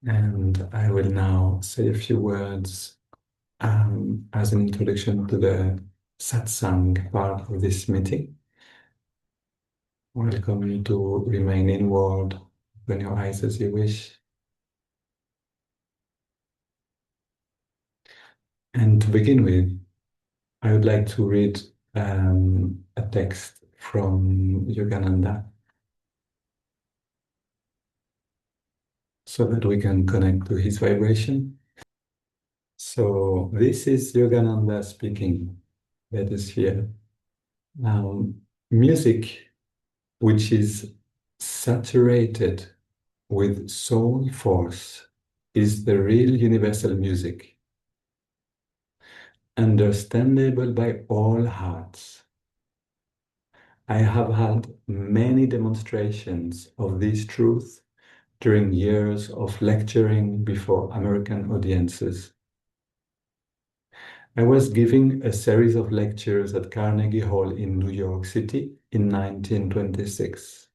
And I will now say a few words as an introduction to the satsang part of this meeting. Welcome you to remain inward, open your eyes as you wish. And to begin with, I would like to read a text from Yogananda so that we can connect to his vibration. So this is Yogananda speaking. Let us hear. Music which is saturated with soul force is the real universal music, understandable by all hearts. I have had many demonstrations of this truth during years of lecturing before American audiences. I was giving a series of lectures at Carnegie Hall in New York City in 1926.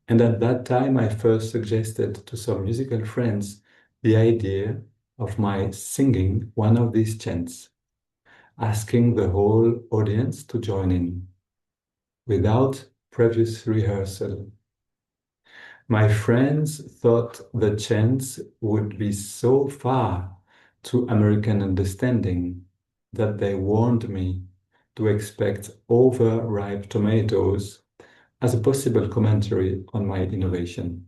And at that time, I first suggested to some musical friends the idea of my singing one of these chants, asking the whole audience to join in, without previous rehearsal. My friends thought the chants would be so far to American understanding that they warned me to expect overripe tomatoes as a possible commentary on my innovation.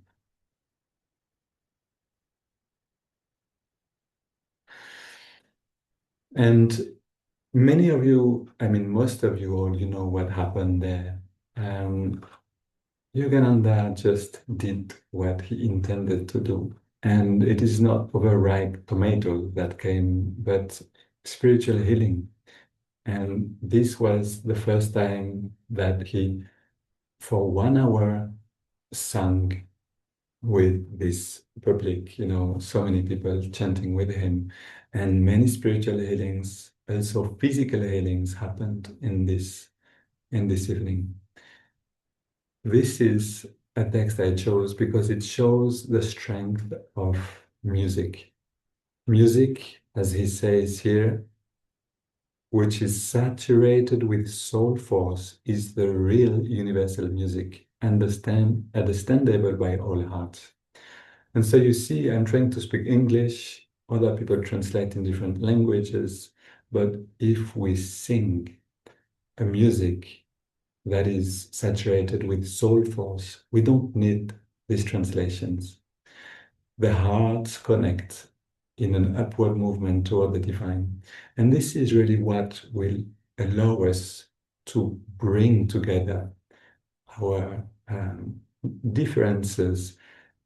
And many of you, I mean, most of you all, you know what happened there. Um, Yogananda just did what he intended to do. And it is not overripe tomato that came, but spiritual healing. And this was the first time that he, for 1 hour, sang with this public, so many people chanting with him. And many spiritual healings, also physical healings happened in this evening. This is a text I chose because it shows the strength of music. Music, as he says here, which is saturated with soul force, is the real universal music, understandable by all hearts. And so you see, I'm trying to speak English, other people translate in different languages, but if we sing a music that is saturated with soul force, we don't need these translations. The hearts connect in an upward movement toward the divine. And this is really what will allow us to bring together our differences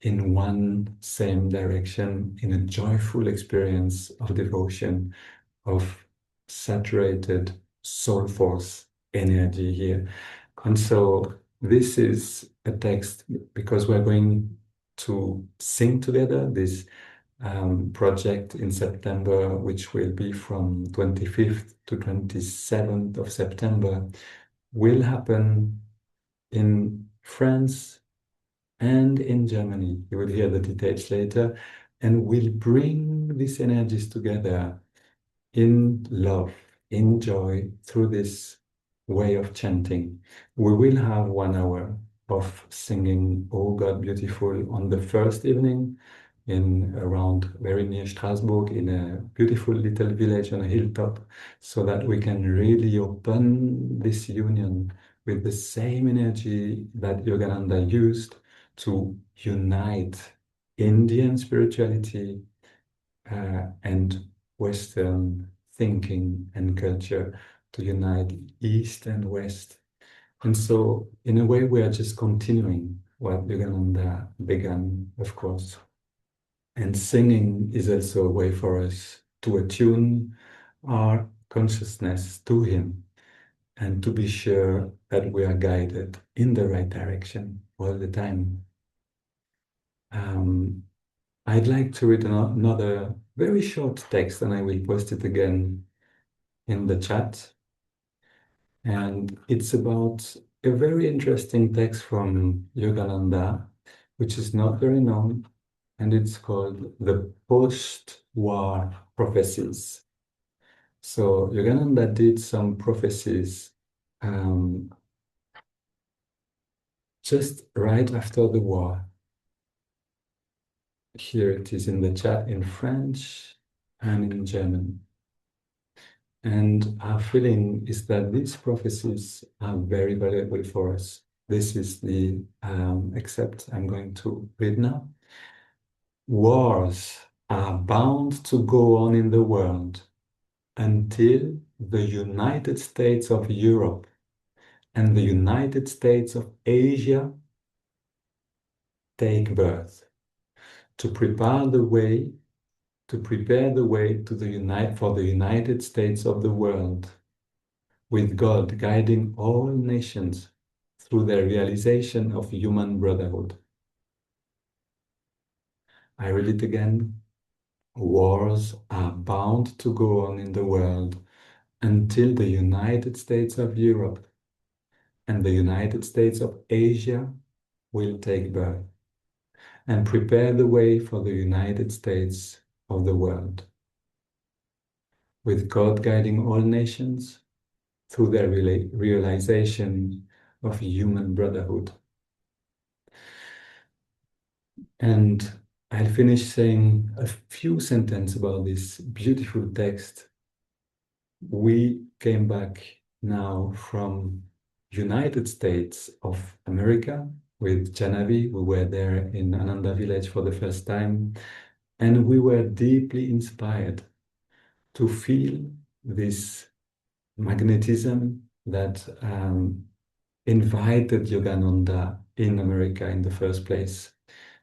in one same direction, in a joyful experience of devotion, of saturated soul force energy here. And so this is a text because we're going to sing together this project in September, which will be from 25th to 27th of September, will happen in France and in Germany. You will hear the details later, and we'll bring these energies together in love, in joy, through this way of chanting. We will have 1 hour of singing Oh God Beautiful on the first evening in around very near Strasbourg in a beautiful little village on a hilltop, so that we can really open this union with the same energy that Yogananda used to unite Indian spirituality and Western thinking and culture, to unite East and West. And so, in a way, we are just continuing what Yogananda began, of course. And singing is also a way for us to attune our consciousness to Him and to be sure that we are guided in the right direction all the time. I'd like to read another very short text, and I will post it again in the chat. And it's about a very interesting text from Yogananda, which is not very known. and it's called the post-war prophecies. So Yogananda did some prophecies um, just right after the war. Here it is in the chat in French and in German. And our feeling is that these prophecies are very valuable for us. This is the excerpt I'm going to read now. Wars are bound to go on in the world until the United States of Europe and the United States of Asia take birth to prepare the way to for the United States of the world, with God guiding all nations through the realization of human brotherhood. I read it again. Wars are bound to go on in the world until the United States of Europe and the United States of Asia will take birth and prepare the way for the United States of the world, with God guiding all nations through their realization of human brotherhood. And I'll finish saying a few sentences about this beautiful text. We came back now from United States of America with Janavi. We were there in Ananda village for the first time, and we were deeply inspired to feel this magnetism that invited Yogananda in America in the first place.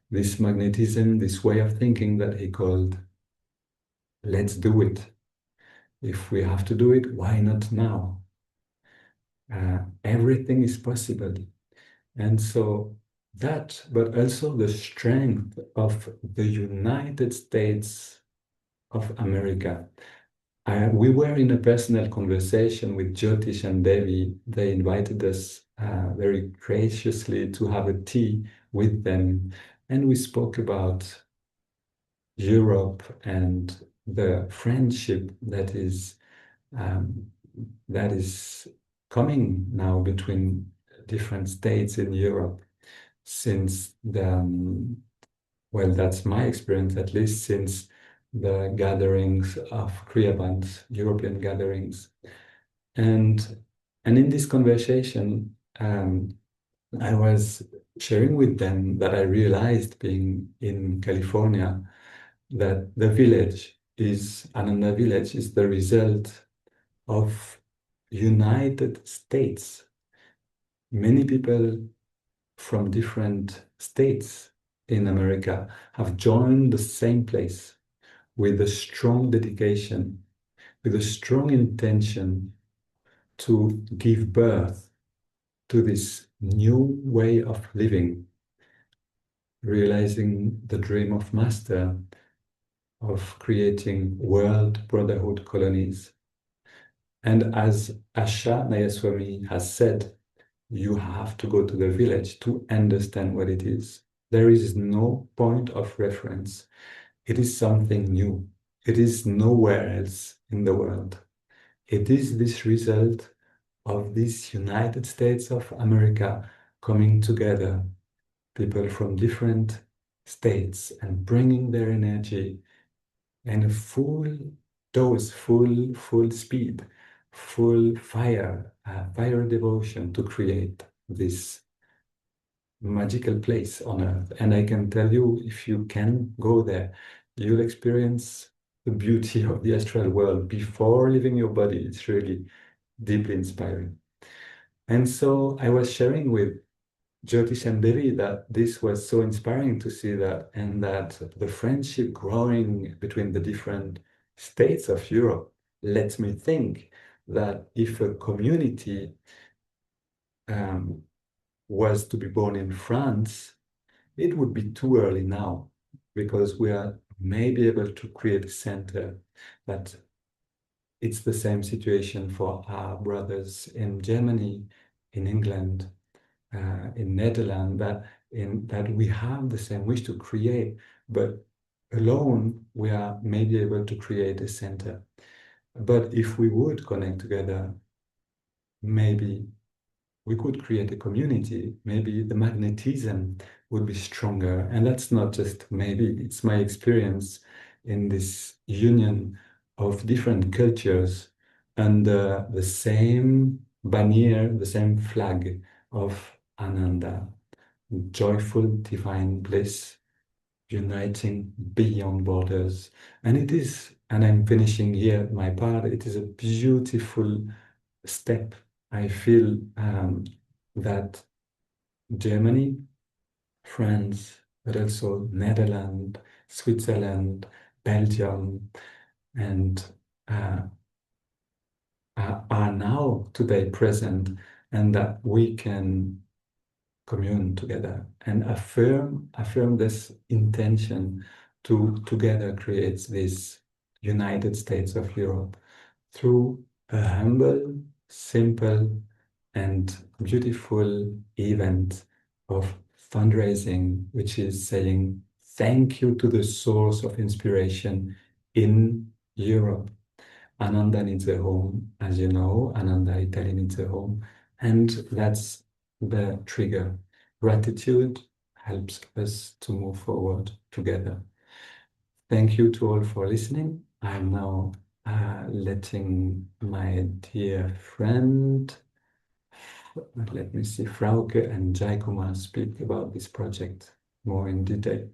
This magnetism, this way of thinking that he called, let's do it. If we have to do it, why not now? Everything is possible. And so that, but also the strength of the United States of America. We were in a personal conversation with Jyotish and Devi. They invited us very graciously to have a tea with them. And we spoke about Europe and the friendship um, that is coming now between different states in Europe since well, that's my experience, at least since the gatherings of Kriya bands, European gatherings. And in this conversation, I was sharing with them that I realized, being in California, that the village Ananda village is the result of United States. Many people from different states in America have joined the same place with a strong dedication, with a strong intention to give birth to this new way of living, realizing the dream of Master of creating world brotherhood colonies. And as Asha Nayaswami has said, you have to go to the village to understand what it is. There is no point of reference. It is something new. It is nowhere else in the world. It is this result of this United States of America coming together, people from different states, and bringing their energy in a full dose, full speed, full fire, fire devotion to create this magical place on earth. And I can tell you, if you can go there, you'll experience the beauty of the astral world before leaving your body. It's really deeply inspiring. And so I was sharing with Jyotish and Devi that this was so inspiring to see that, and that the friendship growing between the different states of Europe lets me think that if a community was to be born in France, it would be too early now, because we are maybe able to create a center. That it's the same situation for our brothers in Germany, in England, in Netherlands, that we have the same wish to create but alone we are maybe able to create a center. But if we would connect together, maybe we could create a community. Maybe the magnetism would be stronger. And that's not just maybe, it's my experience in this union of different cultures under the same banner, the same flag of Ananda, joyful divine bliss, uniting beyond borders. And it is, and I'm finishing here my part, it is a beautiful step. I feel that Germany, France, but also Netherlands, Switzerland, Belgium, and uh, are now today present, and that we can commune together and affirm this intention to together create this United States of Europe through a humble, simple, and beautiful event of fundraising, which is saying thank you to the source of inspiration in Europe. Ananda needs a home, as you know, Ananda Italy needs a home, and that's the trigger. Gratitude helps us to move forward together. Thank you to all for listening. I'm now letting my dear friend, let me see, Frauke and Jai Kumar speak about this project more in detail.